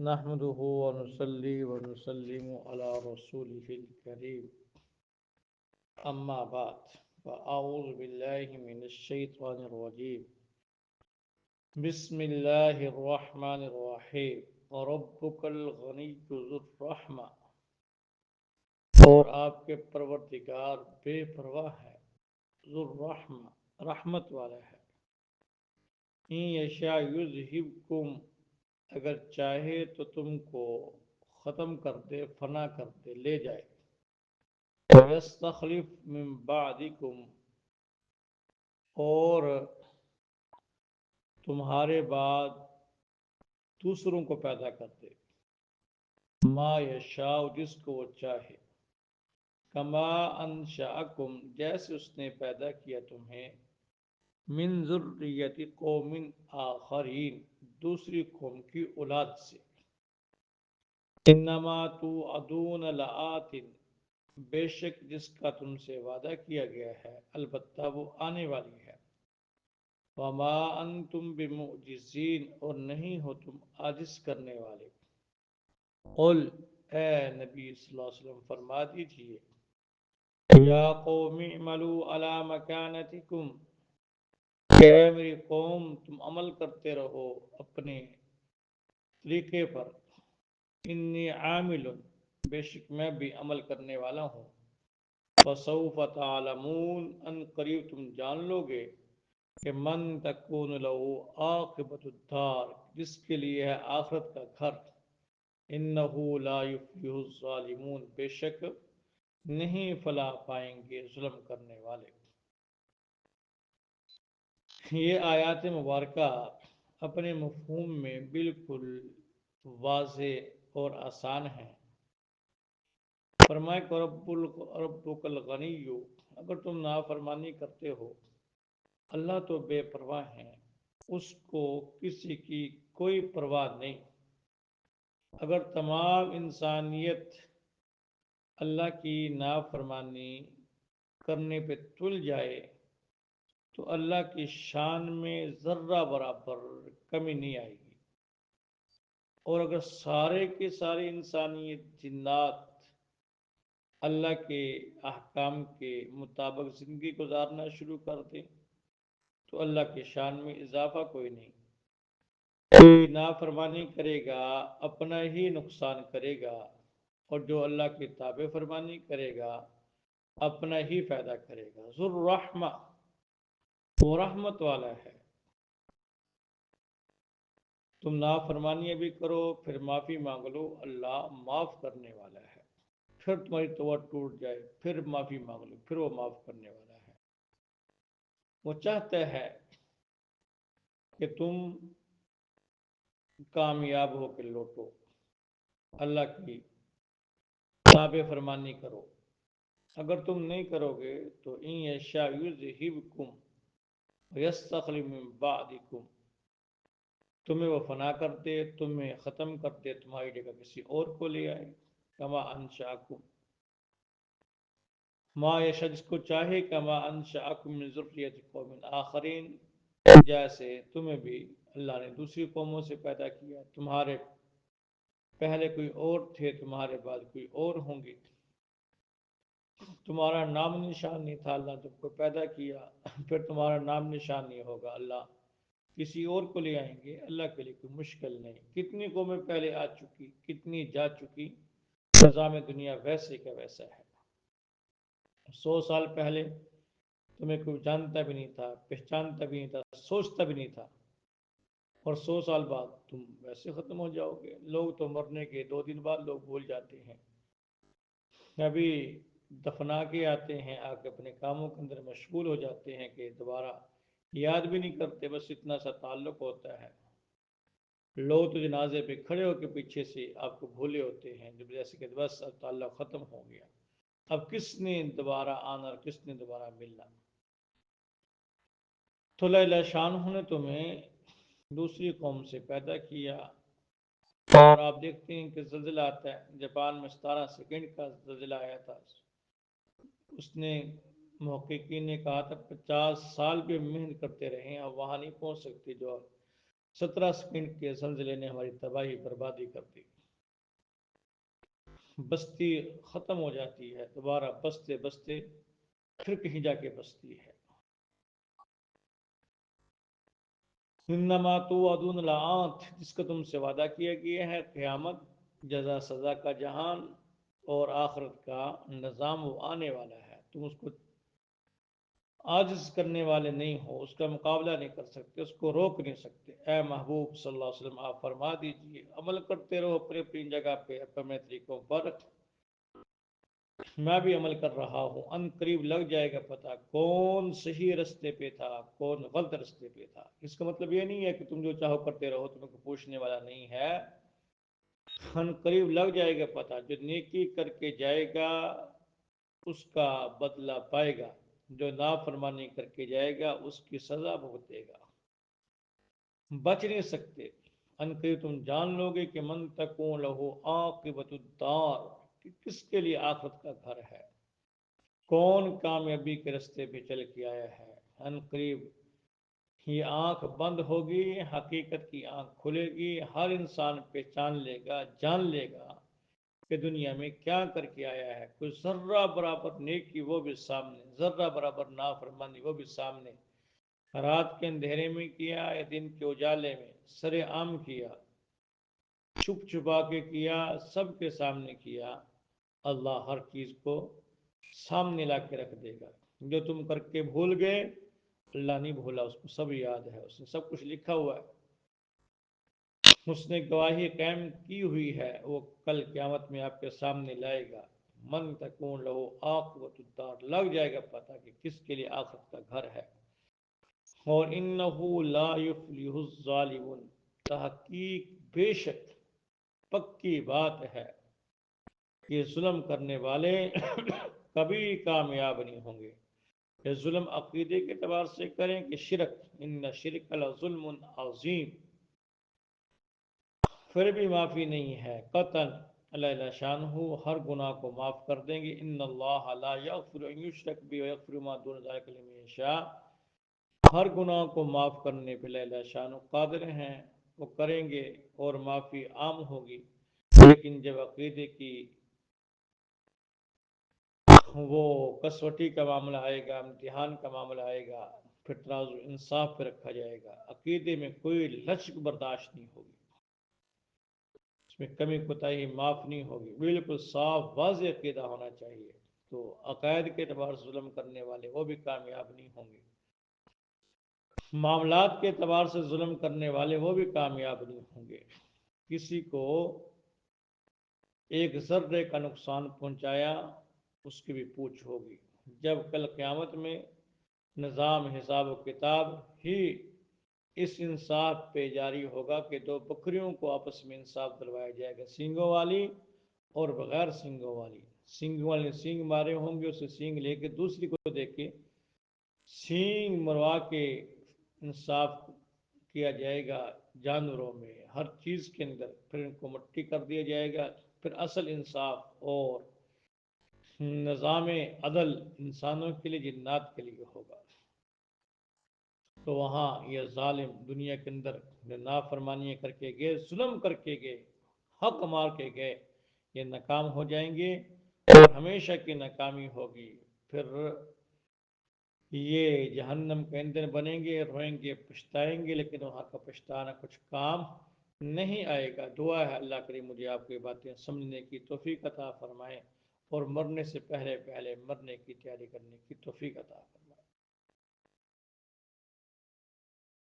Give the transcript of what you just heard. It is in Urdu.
نحمده ونصلي ونسلم على رسوله الكريم أما بعد فأعوذ بالله من الشيطان الرجيم بسم الله الرحمن الرحيم وربك الغني ذو الرحمة اور آپ کے پروردگار بے پرواہ ہے، ذو الرحمہ رحمت والا ہے۔ ان یشاء یذہبکم اگر چاہے تو تم کو ختم کر دے، فنا کر دے، لے جائے۔ وَيَسْتَخْلِفْ مِن بَعْدِكُمْ اور تمہارے بعد دوسروں کو پیدا کر دے، ما یشاء جس کو وہ چاہے، کما انشأکم جیسے اس نے پیدا کیا تمہیں، من ذریت قوم آخرین دوسری قوم کی اولاد سے۔ انما توعدون لآت بے شک جس کا تم سے وعدہ کیا گیا ہے البتہ وہ آنے والی ہے۔ وما انتم بمعجزین اور نہیں ہو تم عاجز کرنے والے۔ قل اے نبی صلی اللہ علیہ وسلم فرما دیجئے، یا قوم اعملوا علی مکانتکم کہ اے میری قوم تم عمل کرتے رہو اپنے طریقے پر، انی عامل بے شک میں بھی عمل کرنے والا ہوں، فسوف تعلمون ان قریب تم جان لو گے کہ من تکون لہو عاقبۃ الدار جس کے لیے ہے آخرت کا گھر، انہ لا یفلح الظالمون بے شک نہیں فلاح پائیں گے ظلم کرنے والے۔ یہ آیات مبارکہ اپنے مفہوم میں بالکل واضح اور آسان ہیں۔ فرمائے کہ ربک الغنی اگر تم نافرمانی کرتے ہو، اللہ تو بے پرواہ ہیں، اس کو کسی کی کوئی پرواہ نہیں۔ اگر تمام انسانیت اللہ کی نافرمانی کرنے پہ تل جائے تو اللہ کی شان میں ذرہ برابر کمی نہیں آئے گی، اور اگر سارے کے سارے انسانیت جنات اللہ کے احکام کے مطابق زندگی گزارنا شروع کر دیں تو اللہ کی شان میں اضافہ کوئی نہیں۔ کوئی نافرمانی کرے گا اپنا ہی نقصان کرے گا، اور جو اللہ کی تابع فرمانی کرے گا اپنا ہی فائدہ کرے گا۔ ذو الرحمہ وہ رحمت والا ہے۔ تم نافرمانیاں بھی کرو پھر معافی مانگ لو، اللہ معاف کرنے والا ہے۔ پھر تمہاری توبہ ٹوٹ جائے پھر معافی مانگ لو، پھر وہ معاف کرنے والا ہے۔ وہ چاہتا ہے کہ تم کامیاب ہو کے لوٹو، اللہ کی تابع فرمانی کرو۔ اگر تم نہیں کرو گے تو ان یشاء یذہبکم ویستخلف من بعدکم تمہیں وہ فنا کر دے، تمہیں ختم کر دے، تمہاری جگہ کسی اور کو لے آئے۔ کما انشاکم ما یشاء جس کو چاہے، کما انشاکم من ذریت قوم آخرین جیسے تمہیں بھی اللہ نے دوسری قوموں سے پیدا کیا، تمہارے پہلے کوئی اور تھے، تمہارے بعد کوئی اور ہوں گے، تمہارا نام نشان نہیں تھا، اللہ نے تم کو پیدا کیا، پھر تمہارا نام نشان نہیں ہوگا، اللہ کسی اور کو لے آئیں گے، اللہ کے لیے کوئی مشکل نہیں۔ کتنی قومیں پہلے آ چکی، کتنی جا چکی، نظام دنیا ویسے کا ویسا ہے۔ 100 سال پہلے تمہیں کوئی جانتا بھی نہیں تھا، پہچانتا بھی نہیں تھا، سوچتا بھی نہیں تھا، اور 100 سال بعد تم ویسے ختم ہو جاؤ گے۔ لوگ تو مرنے کے 2 دن بعد لوگ بھول جاتے ہیں، ابھی دفنا کے آتے ہیں، آ کے اپنے کاموں کے اندر مشغول ہو جاتے ہیں کہ دوبارہ یاد بھی نہیں کرتے، بس اتنا سا تعلق ہوتا ہے۔ لوگ تو جنازے پہ کھڑے ہو کے پیچھے سے آپ کو بھولے ہوتے ہیں، جب جیسے کہ بس اب تعلق ختم ہو گیا، اب کس نے دوبارہ آنا اور کس نے دوبارہ ملنا۔ تو اللہ شانہ نے تمہیں دوسری قوم سے پیدا کیا، اور آپ دیکھتے ہیں کہ زلزلہ آتا ہے، جاپان میں 17 سیکنڈ کا زلزلہ آیا تھا، اس نے محققین نے کہا تھا 50 سال بھی محنت کرتے رہے اب وہاں نہیں پہنچ سکتے جو 17 سیکنڈ کے زلزلے نے ہماری تباہی بربادی کر دی، بستی ختم ہو جاتی ہے، دوبارہ بستے بستے پھر کہیں جا کے بستی ہے۔ انما توعدون لآت، جس کا تم سے وعدہ کیا گیا ہے، قیامت، جزا سزا کا جہان اور آخرت کا نظام وہ آنے والا ہے، تم اس کو عاجز کرنے والے نہیں ہو، اس کا مقابلہ نہیں کر سکتے، اس کو روک نہیں سکتے۔ اے محبوب صلی اللہ علیہ وسلم آپ فرما دیجئے، عمل کرتے رہو اپنی اپنی جگہ پہ اپنے طریقوں پر، میں بھی عمل کر رہا ہوں، ان قریب لگ جائے گا پتہ کون صحیح رستے پہ تھا کون غلط رستے پہ تھا۔ اس کا مطلب یہ نہیں ہے کہ تم جو چاہو کرتے رہو، تمہیں کوئی پوچھنے والا نہیں ہے، ان قریب لگ جائے گا پتہ، جو نیکی کر کے جائے گا اس کا بدلہ پائے گا، جو نافرمانی کر کے جائے گا اس کی سزا بھگتے گا، بچ نہیں سکتے۔ ان قریب تم جان لو گے کہ من تکون لہو عاقبت الدار، کہ کس کے لیے آخرت کا گھر ہے، کون کامیابی کے رستے پہ چل کے آیا ہے۔ ان قریب یہ آنکھ بند ہوگی، حقیقت کی آنکھ کھلے گی، ہر انسان پہچان لے گا، جان لے گا کہ دنیا میں کیا کر کے آیا ہے، کوئی ذرہ برابر نیکی وہ بھی سامنے، ذرہ برابر نافرمانی وہ بھی سامنے، رات کے اندھیرے میں کیا یا دن کے اجالے میں، سر عام کیا، چھپ چھپا کے کیا، سب کے سامنے کیا، اللہ ہر چیز کو سامنے لا کے رکھ دے گا۔ جو تم کر کے بھول گئے، اللہ نہیں بھولا، اس کو سب یاد ہے، اس نے سب کچھ لکھا ہوا ہے، اس نے گواہی قائم کی ہوئی ہے، وہ کل قیامت میں آپ کے سامنے لائے گا۔ من تکون لہو عاقبۃ الدار، لگ جائے گا پتہ کہ کس کے لیے آخرت کا گھر ہے۔ اور انہ لا یفلح الظالمون، تحقیق بے شک پکی بات ہے کہ ظلم کرنے والے کبھی کامیاب نہیں ہوں گے۔ یہ ظلم عقیدے کے اعتبار سے کریں کہ شرک، ان شرک لظلم عظیم، پھر بھی معافی نہیں ہے، قطعاً اللہ جل شانہ ہر گناہ کو معاف کر دیں گے۔ ان اللہ لا یغفر ان یشرک بہ ویغفر ما دون ذلک لمن یشاء، ہر گناہ کو معاف کرنے پہ اللہ جل شانہ قادر ہیں، وہ کریں گے اور معافی عام ہوگی، لیکن جب عقیدے کی وہ کسوٹی کا معاملہ آئے گا، امتحان کا معاملہ آئے گا، پھر ترازو انصاف پہ رکھا جائے گا، عقیدے میں کوئی لچک برداشت نہیں ہوگی، اس میں کمی کوتاہی معاف نہیں ہوگی، بالکل صاف واضح عقیدہ ہونا چاہیے۔ تو عقائد کے اعتبار سے ظلم کرنے والے وہ بھی کامیاب نہیں ہوں گے، معاملات کے اعتبار سے ظلم کرنے والے وہ بھی کامیاب نہیں ہوں گے۔ کسی کو ایک ذرے کا نقصان پہنچایا، اس کی بھی پوچھ ہوگی، جب کل قیامت میں نظام حساب و کتاب ہی اس انصاف پہ جاری ہوگا کہ دو بکریوں کو آپس میں انصاف دلوایا جائے گا، سینگوں والی اور بغیر سینگوں والی، سینگ والے نے سینگ مارے ہوں گے، اسے سینگ لے کے دوسری کو دے کے سینگ مروا کے انصاف کیا جائے گا، جانوروں میں ہر چیز کے اندر، پھر ان کو مٹی کر دیا جائے گا، پھر اصل انصاف اور نظام عدل انسانوں کے لیے جنات کے لیے ہوگا۔ تو وہاں یہ ظالم دنیا کے اندر نافرمانیاں کر کے گئے، ظلم کر کے گئے، حق مار کے گئے، یہ ناکام ہو جائیں گے اور ہمیشہ کی ناکامی ہوگی، پھر یہ جہنم کے اندر بنیں گے، روئیں گے، پچھتائیں گے، لیکن وہاں کا پچھتانا کچھ کام نہیں آئے گا۔ دعا ہے اللہ کریم مجھے آپ کی باتیں سمجھنے کی توفیق عطا فرمائے اور مرنے سے پہلے پہلے مرنے کی تیاری کرنے کی توفیق عطا فرمائے۔